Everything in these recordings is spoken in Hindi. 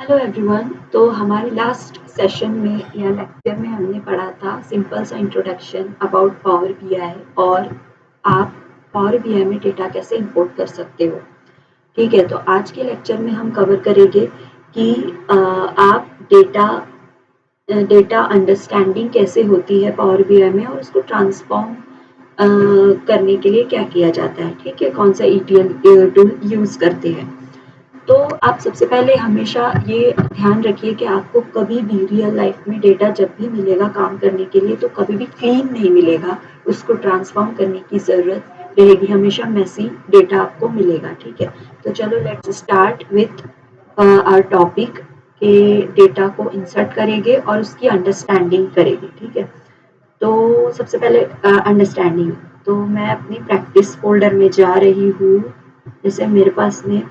Hello everyone. तो हमारे लास्ट सेशन में या लेक्चर में हमने पढ़ा था सिंपल सा इंट्रोडक्शन अबाउट पावर बीआई और आप पावर बीआई में डेटा कैसे इंपोर्ट कर सकते हो। ठीक है, तो आज के लेक्चर में हम कवर करेंगे कि आप डेटा अंडरस्टैंडिंग कैसे होती है पावर बीआई में और उसको ट्रांसफॉर्म करने के लिए क्या किया जाता है। ठीक है, कौन सा ईटीएल टूल यूज़ करते हैं। तो आप सबसे पहले हमेशा ये ध्यान रखिए कि आपको कभी भी रियल लाइफ में डेटा जब भी मिलेगा काम करने के लिए तो कभी भी क्लीन नहीं मिलेगा। उसको ट्रांसफॉर्म करने की ज़रूरत रहेगी, हमेशा मेसी डेटा आपको मिलेगा। ठीक है, तो चलो let's start with our topic के डेटा को इंसर्ट करेंगे और उसकी अंडरस्टैंडिंग करेंगे। ठीक है, तो सबसे पहले अंडरस्टैंडिंग। तो मैं अपनी प्रैक्टिस फोल्डर में जा रही हूँ। जैसे मेरे पास में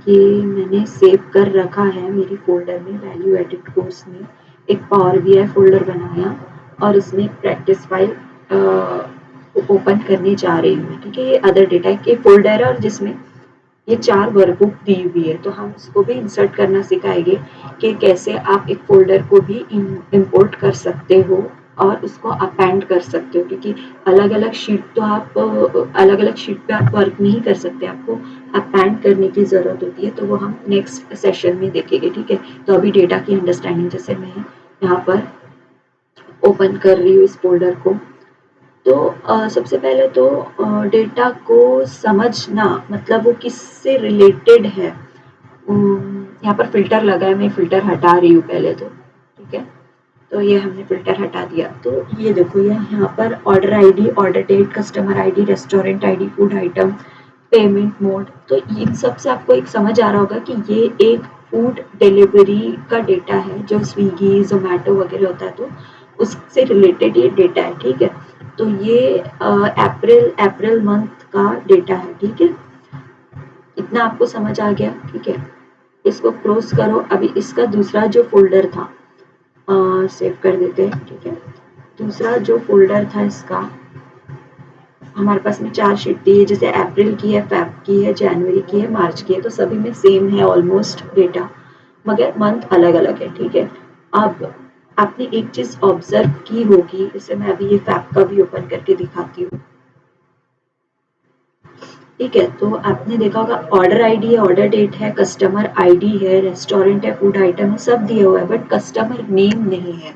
ये मैंने सेव कर रखा है मेरी फोल्डर में, वैल्यू एडिट कोर्स में एक पावर बीआई फोल्डर बनाया और इसमें प्रैक्टिस फाइल ओपन करने जा रही हूँ। ठीक है, ये अदर डेटा के फोल्डर है और जिसमें ये 4 वर्कबुक दी हुई है। तो हम इसको भी इंसर्ट करना सिखाएंगे कि कैसे आप एक फोल्डर को भी इंपोर्ट कर सकते हो और उसको अपेंड कर सकते हो, क्योंकि अलग अलग शीट तो आप अलग अलग शीट पे आप वर्क नहीं कर सकते, आपको अपेंड करने की ज़रूरत होती है। तो वो हम नेक्स्ट सेशन में देखेंगे। ठीक है, तो अभी डेटा की अंडरस्टैंडिंग जैसे मैं यहाँ पर ओपन कर रही हूँ इस फोल्डर को। तो सबसे पहले तो डेटा को समझना मतलब वो किससे रिलेटेड है। यहाँ पर फ़िल्टर लगा है, मैं फ़िल्टर हटा रही हूँ पहले तो। ठीक है, तो ये हमने फ़िल्टर हटा दिया। तो ये देखो, ये यहाँ पर order ID, order date, customer ID, restaurant ID, food item, payment mode. तो इन सब से आपको एक समझ आ रहा होगा कि ये एक फूड डिलीवरी का डेटा है जो स्विगी, ज़ोमैटो वगैरह होता है, तो उससे रिलेटेड ये डेटा है। ठीक है, तो ये अप्रैल मंथ का डेटा है। ठीक है, इतना आपको समझ आ गया। ठीक है, इसको क्लोज करो। अभी इसका दूसरा जो फोल्डर था सेव कर देते हैं। ठीक है, दूसरा जो फोल्डर था इसका, हमारे पास में 4 शीट थी, जैसे अप्रैल की है, फेब की है, जनवरी की है, मार्च की है। तो सभी में सेम है ऑलमोस्ट डेटा, मगर मंथ अलग अलग है। ठीक है, अब आपने एक चीज ऑब्जर्व की होगी, इसे मैं अभी ये फेब का भी ओपन करके दिखाती हूँ। ठीक है, तो आपने देखा होगा ऑर्डर आईडी है, ऑर्डर डेट है, कस्टमर आईडी है, रेस्टोरेंट है, फूड आइटम है, सब दिया हुआ है, बट कस्टमर नेम नहीं है।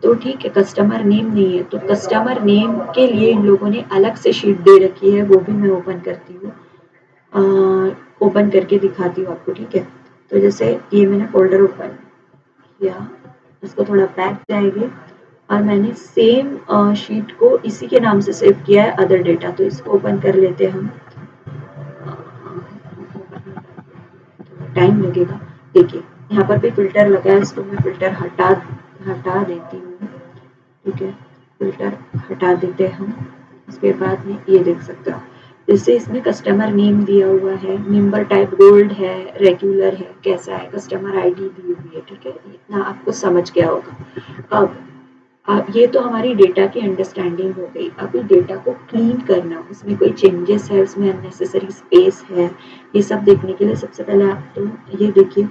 तो ठीक है, कस्टमर नेम नहीं है, तो कस्टमर नेम के लिए इन लोगों ने अलग से शीट दे रखी है, वो भी मैं ओपन करती हूँ, ओपन करके दिखाती हूँ आपको। ठीक है, तो जैसे ये मैंने फोल्डर ओपन किया, इसको थोड़ा बैक जाएंगे और मैंने सेम शीट को इसी के नाम से सेव किया है, अदर डेटा। तो इसको ओपन कर लेते हैं हम, टाइम लगेगा। देखिए, यहाँ पर भी फिल्टर लगा है, इसको मैं फिल्टर हटा देती हूँ। ठीक है, फिल्टर हटा देते हैं हम। उसके बाद में ये देख सकते हो, जैसे इसमें कस्टमर नेम दिया हुआ है, मेंबर टाइप गोल्ड है, रेगुलर है, कैसा है, कस्टमर आईडी दी हुई है। ठीक है, इतना आपको समझ गया होगा। अब ये तो हमारी डेटा की अंडरस्टैंडिंग हो गई। अभी डेटा को क्लीन करना, उसमें कोई चेंजेस है, उसमें अननेसेसरी स्पेस है, ये सब देखने के लिए सबसे पहले आप तो ये देखिए,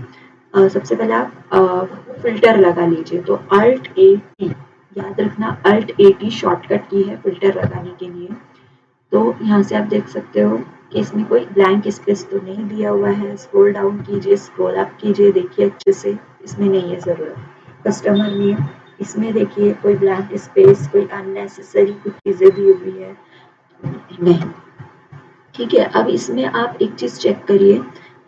सबसे पहले आप फिल्टर लगा लीजिए। तो अल्ट ए टी, याद रखना अल्ट ए टी शॉर्टकट की है फिल्टर लगाने के लिए। तो यहाँ से आप देख सकते हो कि इसमें कोई ब्लैंक स्पेस तो नहीं दिया हुआ है। स्क्रॉल डाउन कीजिए, स्क्रॉल अप कीजिए, देखिए अच्छे से, इसमें नहीं है ज़रूरत। कस्टमर नेम, इसमें देखिए कोई ब्लैंक स्पेस, कोई अननेसेसरी कुछ चीज़ें दी हुई है नहीं। ठीक है, अब इसमें आप एक चीज़ चेक करिए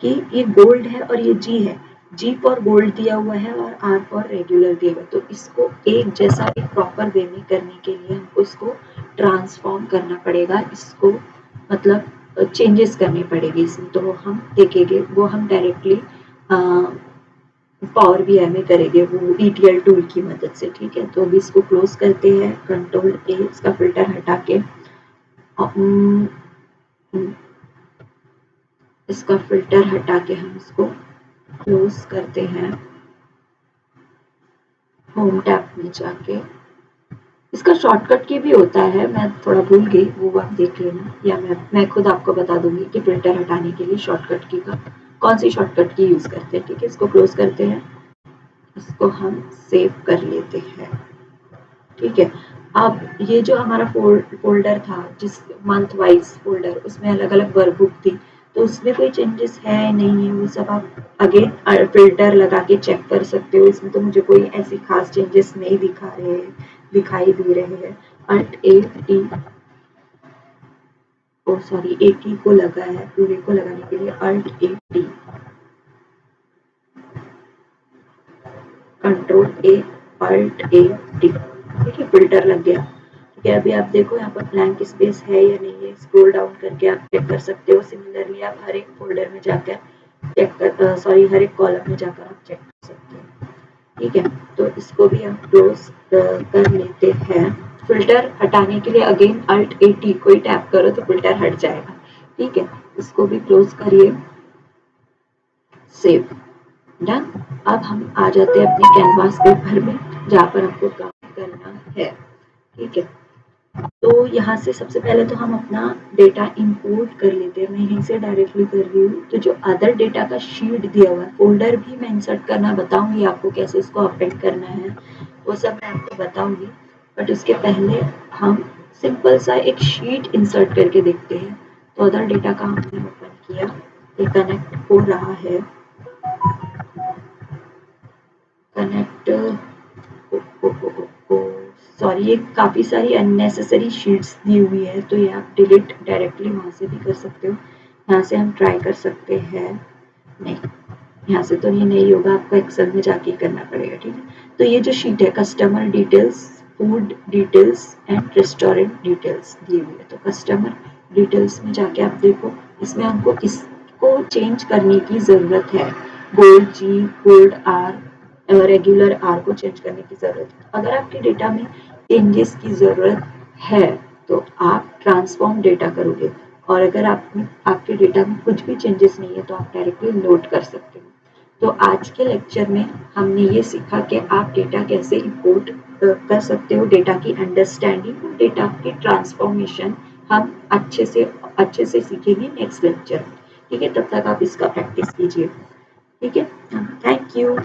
कि ये गोल्ड है और ये जी है। जी फॉर गोल्ड दिया हुआ है और आर फॉर रेगुलर दिया हुआ है। तो इसको एक जैसा एक प्रॉपर वे में करने के लिए हमको इसको ट्रांसफॉर्म करना पड़ेगा, इसको मतलब चेंजेस करने पड़ेंगे इसमें। तो हम देखेंगे, वो हम डायरेक्टली पावर बीआई में करेंगे, वो ईटीएल टूल की मदद से। ठीक है, तो अभी इसको क्लोज करते हैं, कंट्रोल ए, इसका फिल्टर हटा के इसका फिल्टर हटा के हम इसको क्लोज करते हैं। होम टैब में जाके इसका शॉर्टकट की भी होता है, मैं थोड़ा भूल गई, वो आप देख लेना, या मैं खुद आपको बता दूंगी कि फिल्टर हटाने के लिए शॉर्टकट की का कौन सी शॉर्टकट की यूज़ करते हैं। ठीक है, इसको क्लोज करते हैं, इसको हम सेव कर लेते हैं। ठीक है, अब ये जो हमारा फ़ोल्डर था, जिस मंथ वाइज़ फ़ोल्डर, उसमें अलग-अलग वर्कबुक थी, तो उसमें कोई चेंजेस है, नहीं है, वो सब आप अगेन फ़िल्टर लगा के चेक कर सकते हो। इसमें तो मुझे कोई ऐसी ख़ास चेंजेस नहीं दिखाई दे रहे हैं। Alt A T, oh sorry, A की को लगा है, पूरे को लगाने के लिए alt A T, control A, alt A T. ठीक है, फ़िल्टर लग गया। ठीक है, अभी आप देखो यहाँ पर ब्लैंक स्पेस है या नहीं है, स्क्रॉल डाउन करके आप चेक कर सकते हो। सिमिलरली आप हर एक फ़ोल्डर में जाकर हर एक कॉलम में जाकर आप चेक कर सकते हो। ठीक है, तो इसको भी हम क्लोज़ कर लेते हैं। फ़िल्टर हटाने के लिए अगेन अल्ट ए टी को ही टैप करो तो फ़िल्टर हट जाएगा। ठीक है, इसको भी क्लोज़ करिए, सेव, डन। अब हम आ जाते हैं अपने कैनवास पेपर में, जहाँ पर हमको काम करना है। ठीक है, तो यहाँ से सबसे पहले तो हम अपना डेटा इंपोर्ट कर लेते हैं। मैं यहीं से डायरेक्टली कर रही हूँ। तो जो अदर डेटा का शीट दिया हुआ है, फ़ोल्डर भी मैं इंसर्ट करना बताऊँगी आपको, कैसे उसको अपेंड करना है, वो सब मैं आपको बताऊँगी। बट उसके पहले हम सिंपल सा एक शीट इंसर्ट करके देखते हैं। तो अदर डेटा का हमने ओपन किया, ये कनेक्ट हो रहा है, कनेक्ट, सॉरी, ये काफ़ी सारी अननेसेसरी शीट्स दी हुई है, तो ये आप डिलीट डायरेक्टली वहाँ से भी कर सकते हो। यहाँ से हम ट्राई कर सकते हैं, नहीं, यहाँ से तो ये नहीं होगा, आपको एक्सेल में जाके करना पड़ेगा। ठीक है, तो ये जो शीट है, customer details, food details and restaurant details दी हुई है। तो कस्टमर डिटेल्स में जाके आप देखो, इसमें हमको किसको चेंज करने की ज़रूरत है। Gold G, gold R, regular R को चेंज करने की ज़रूरत है। अगर आपके डेटा में चेंजेस की ज़रूरत है तो आप ट्रांसफॉर्म डेटा करोगे, और अगर आपके डेटा में कुछ भी चेंजेस नहीं है तो आप डायरेक्टली लोड कर सकते हो। तो आज के लेक्चर में हमने ये सीखा कि आप डेटा कैसे इंपोर्ट कर सकते हो, डेटा की अंडरस्टैंडिंग और डेटा की ट्रांसफॉर्मेशन हम अच्छे से सीखेंगे नेक्स्ट लेक्चर में। ठीक है, तब तक आप इसका प्रैक्टिस कीजिए। ठीक है, थैंक यू।